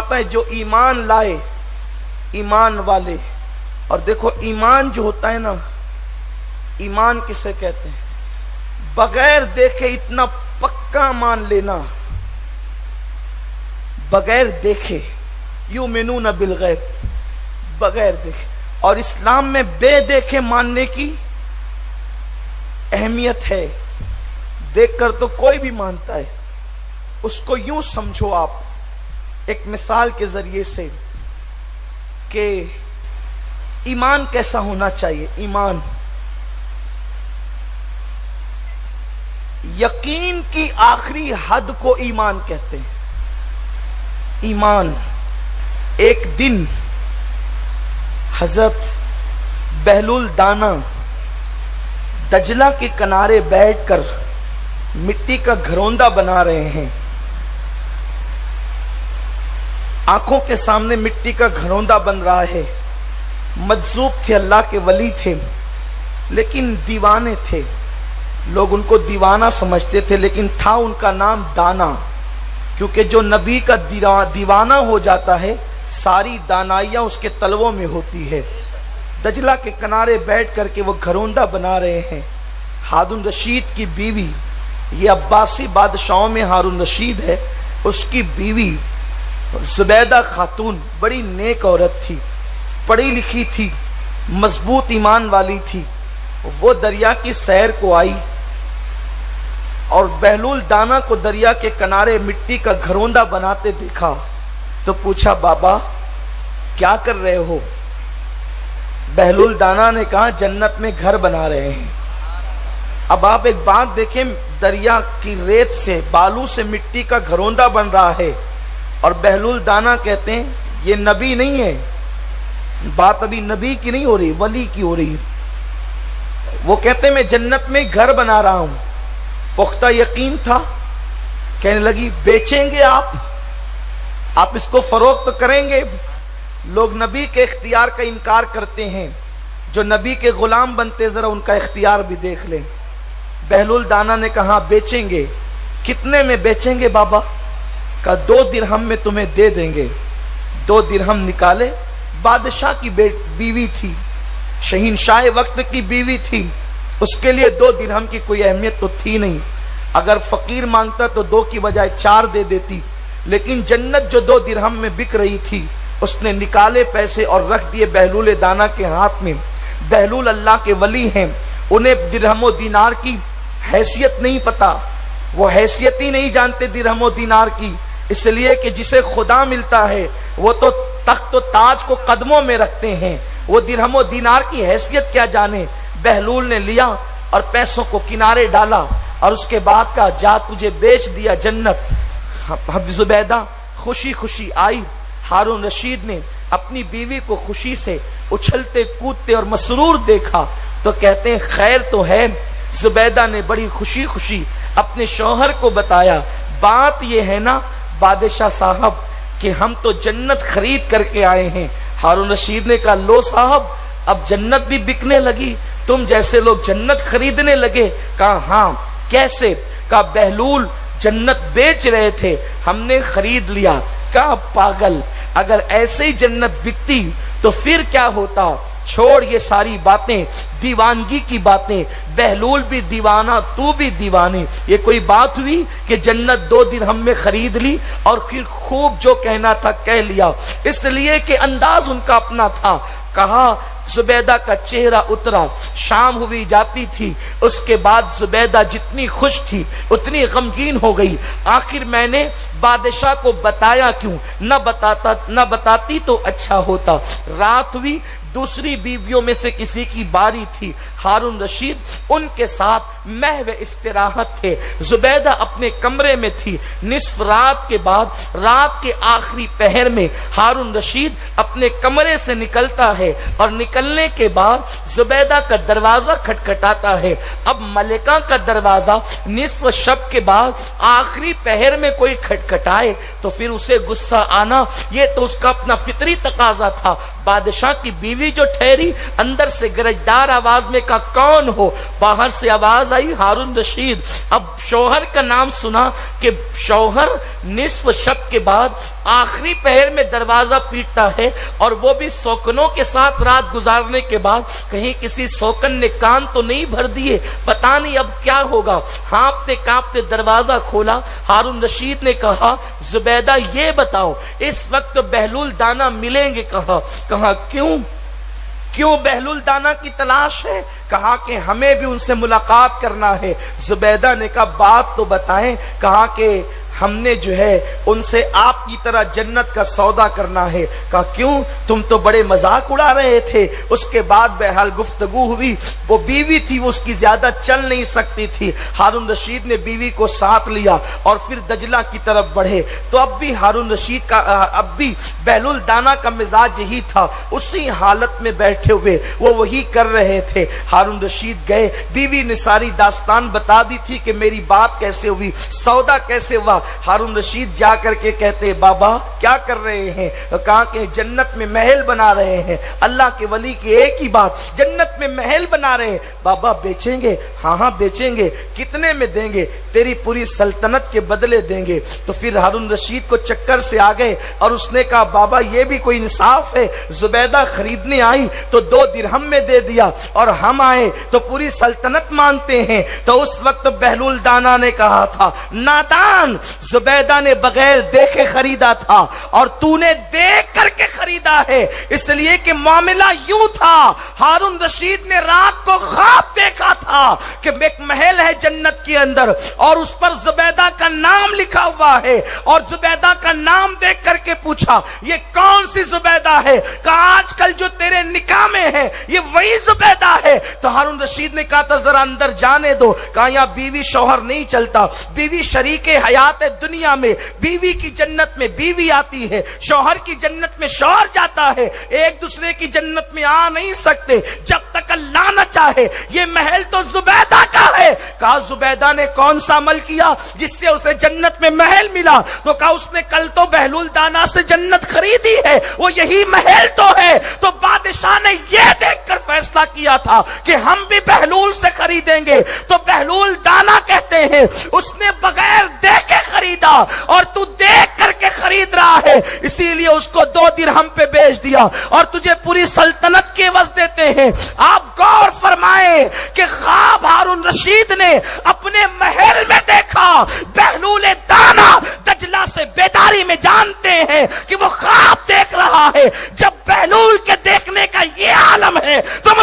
फरमाता है जो ईमान लाए, ईमान वाले। और देखो ईमान जो होता है ना, ईमान किसे कहते हैं? बगैर देखे इतना पक्का मान लेना, बगैर देखे, युमिनून बिल गैब, बगैर देखे। और इस्लाम में बेदेखे मानने की अहमियत है। देखकर तो कोई भी मानता है। उसको यूं समझो आप एक मिसाल के जरिए से कि ईमान कैसा होना चाहिए। ईमान यकीन की आखिरी हद को ईमान कहते हैं। ईमान। एक दिन हजरत बहलुल दाना दजला के किनारे बैठकर मिट्टी का घरौंदा बना रहे हैं। आंखों के सामने मिट्टी का घरौंदा बन रहा है। मजजूब थे, अल्लाह के वली थे, लेकिन दीवाने थे। लोग उनको दीवाना समझते थे, लेकिन था उनका नाम दाना, क्योंकि जो नबी का दीवाना हो जाता है सारी दानाइयां उसके तलवों में होती है। दजला के किनारे बैठ करके वो घरौंदा बना रहे हैं। हारून रशीद की बीवी, ये अब्बासी बादशाहों में हारून रशीद है, उसकी बीवी जुबैदा खातून बड़ी नेक औरत थी, पढ़ी लिखी थी, मजबूत ईमान वाली थी। वो दरिया की सैर को आई और बहलुल दाना को दरिया के किनारे मिट्टी का घरौंदा बनाते देखा तो पूछा, बाबा क्या कर रहे हो? बहलुल दाना ने कहा, जन्नत में घर बना रहे हैं। अब आप एक बात देखें, दरिया की रेत से, बालू से मिट्टी का घरौंदा बन रहा है और बहलुल दाना कहते हैं ये नबी नहीं है। बात अभी नबी की नहीं हो रही, वली की हो रही। वो कहते मैं जन्नत में घर बना रहा हूं। पुख्ता यकीन था। कहने लगी, बेचेंगे आप इसको फरोख्त तो करेंगे? लोग नबी के इख्तियार का इनकार करते हैं। जो नबी के गुलाम बनते, जरा उनका इख्तियार भी देख लें। बहलुल दाना ने कहा, बेचेंगे। कितने में बेचेंगे बाबा? का 2 दिरहम में तुम्हें दे देंगे। 2 दिरहम निकाले। बादशाह की बीवी थी, शहीनशाह वक्त की बीवी थी, उसके लिए 2 दिरहम की कोई अहमियत तो थी नहीं। अगर फकीर मांगता तो 2 की बजाय 4 दे देती, लेकिन जन्नत जो 2 दिरहम में बिक रही थी, उसने निकाले पैसे और रख दिए बहलुल दाना के हाथ में। बहलुल अल्लाह के वली हैं, उन्हें दिरहमो दिनार की हैसियत नहीं पता, वो हैसियत ही नहीं जानते दिरहमो दिनार की, इसलिए कि जिसे खुदा मिलता है वो तो तख्त तो ताज को कदमों में रखते हैं, वो दिरहमो दिनार की हैसियत क्या जाने। बहलुल ने लिया और पैसों को किनारे डाला और उसके बाद कहा, जा तुझे बेच दिया जन्नत। जुबैदा खुशी खुशी आई। हारून रशीद ने अपनी बीवी को खुशी से उछलते कूदते और मसरूर देखा तो कहते हैं खैर तो है। जुबैदा ने बड़ी खुशी खुशी अपने शौहर को बताया, बात यह है ना बादशाह साहब कि हम तो जन्नत खरीद करके आए हैं। हारून रशीद ने कहा, लो साहब अब जन्नत भी बिकने लगी, तुम जैसे लोग जन्नत खरीदने लगे? कहा हाँ। कैसे? कहा बहलुल जन्नत बेच रहे थे, हमने खरीद लिया। कहा पागल, अगर ऐसे ही जन्नत बिकती तो फिर क्या होता? छोड़ ये सारी बातें, दीवानगी की बातें। बहलुल भी दीवाना, तू भी दीवानी। ये कोई बात हुई कि जन्नत 2 दिरहम में खरीद ली और फिर खूब जो कहना था कह लिया, इसलिए कि अंदाज उनका अपना था। कहा जुबैदा का चेहरा उतरा। शाम हुई जाती थी, उसके बाद जुबैदा जितनी खुश थी उतनी गमगीन हो गई। आखिर मैंने बादशाह को बताया क्यों? न बताती तो अच्छा होता। रात हुई, दूसरी बीवियों में से किसी की बारी थी। हारून रशीद उनके साथ महव इस्तिराहत थे। जुबैदा अपने कमरे में थी। निस्फ रात के बाद, रात के आखिरी पहर में हारून रशीद अपने कमरे से निकलता है और निकलने के बाद जुबैदा का दरवाजा खटखटाता है। अब मलिका का दरवाजा निस्फ शब के बाद आखिरी पहर में कोई खटखटाए तो फिर उसे गुस्सा आना, ये तो उसका अपना फितरी तकाजा था। बादशाह की बीवी जो ठहरी, अंदर से गरजदार आवाज में कहा, कौन हो? बाहर से आवाज आई, हारून रशीद। अब शौहर का नाम सुना कि शौहर نصف شب کے بعد آخری پہر میں دروازہ پیٹتا ہے، اور وہ بھی سوکنوں کے ساتھ رات گزارنے کے بعد کہیں کسی سوکن نے کان تو نہیں بھر دیے، پتہ نہیں اب کیا ہوگا۔ ہانپتے کانپتے دروازہ کھولا۔ ہارون رشید نے کہا زبیدہ یہ بتاؤ اس وقت بہلول دانا ملیں گے کہاں؟ کہا کیوں بہلول دانا کی تلاش ہے؟ کہا کہ ہمیں بھی ان سے ملاقات کرنا ہے۔ زبیدہ نے کہا بات تو بتائیں۔ کہا کہ ہم نے جو ہے ان سے آپ کی طرح جنت کا سودا کرنا ہے۔ کہا کیوں؟ تم تو بڑے مذاق اڑا رہے تھے۔ اس کے بعد بہرحال گفتگو ہوئی۔ وہ بیوی تھی، وہ اس کی زیادہ چل نہیں سکتی تھی۔ ہارون رشید نے بیوی کو ساتھ لیا اور پھر دجلہ کی طرف بڑھے۔ تو اب بھی ہارون رشید کا اب بھی بہلول دانا کا مزاج یہی تھا، اسی حالت میں بیٹھے ہوئے وہ وہی کر رہے تھے۔ ہارون رشید گئے، بیوی نے ساری داستان بتا دی تھی کہ میری بات کیسے ہوئی، سودا کیسے ہوا۔ ہارون رشید جا کر کے کہتے بابا کیا کر رہے ہیں؟ کہا کہ جنت میں محل بنا رہے ہیں۔ اللہ کے ولی کی ایک ہی بات، جنت میں محل بنا رہے ہیں۔ بابا بیچیں گے؟ ہاں بیچیں گے۔ کتنے میں دیں گے؟ تیری پوری سلطنت کے بدلے دیں گے۔ تو پھر ہارون رشید کو چکر سے آ گئے اور اس نے کہا بابا یہ بھی کوئی انصاف ہے؟ زبیدہ خریدنے آئی تو 2 درہم میں دے دیا، اور ہم آئے تو پوری سلطنت مانتے ہیں۔ تو اس وقت بہلول دانا نے کہا تھا نادان، زبیدہ نے بغیر دیکھے خریدا تھا اور تو نے دیکھ کر کے خریدا ہے، اس لیے کہ معاملہ یوں تھا۔ ہارون رشید نے رات کو خواب دیکھا تھا کہ ایک محل ہے جنت کے اندر اور اس پر زبیدہ کا نام لکھا ہوا ہے، اور زبیدہ کا نام دیکھ کر کے پوچھا یہ کون سی زبیدہ ہے؟ کہا آج کل جو تیرے نکاح میں ہے یہ وہی زبیدہ ہے۔ تو ہارون رشید نے کہا تھا ذرا اندر جانے دو۔ کہا یہاں بیوی شوہر نہیں چلتا، بیوی شریک حیات دنیا میں، بیوی کی جنت میں بیوی آتی ہے، شوہر کی جنت میں شوہر جاتا ہے، ایک دوسرے کی جنت میں آ نہیں سکتے جب تک اللہ نہ چاہے۔ یہ محل تو زبیدہ کا ہے۔ کہا زبیدہ نے کون سا عمل کیا جس سے اسے جنت میں محل ملا؟ تو کہا اس نے کل تو بہلول دانا سے جنت خریدی ہے، وہ یہی محل تو ہے۔ تو بادشاہ نے یہ دیکھ کر فیصلہ کیا تھا کہ ہم بھی بہلول سے خریدیں گے۔ تو بہلول دانا کہتے ہیں اس نے بغیر دیکھے خریدا اور تو دیکھ کر کے خرید رہا ہے، اسی لیے اس کو 2 درہم پہ بیچ دیا اور تجھے پوری سلطنت کے عوض دیتے ہیں۔ آپ غور فرمائیں کہ خواب ہارون رشید نے اپنے محل میں دیکھا، بہلول دانا دجلہ سے بیداری میں جانتے ہیں کہ وہ خواب دیکھ رہا ہے۔ جب بہلول کے دیکھنے کا یہ عالم ہے تو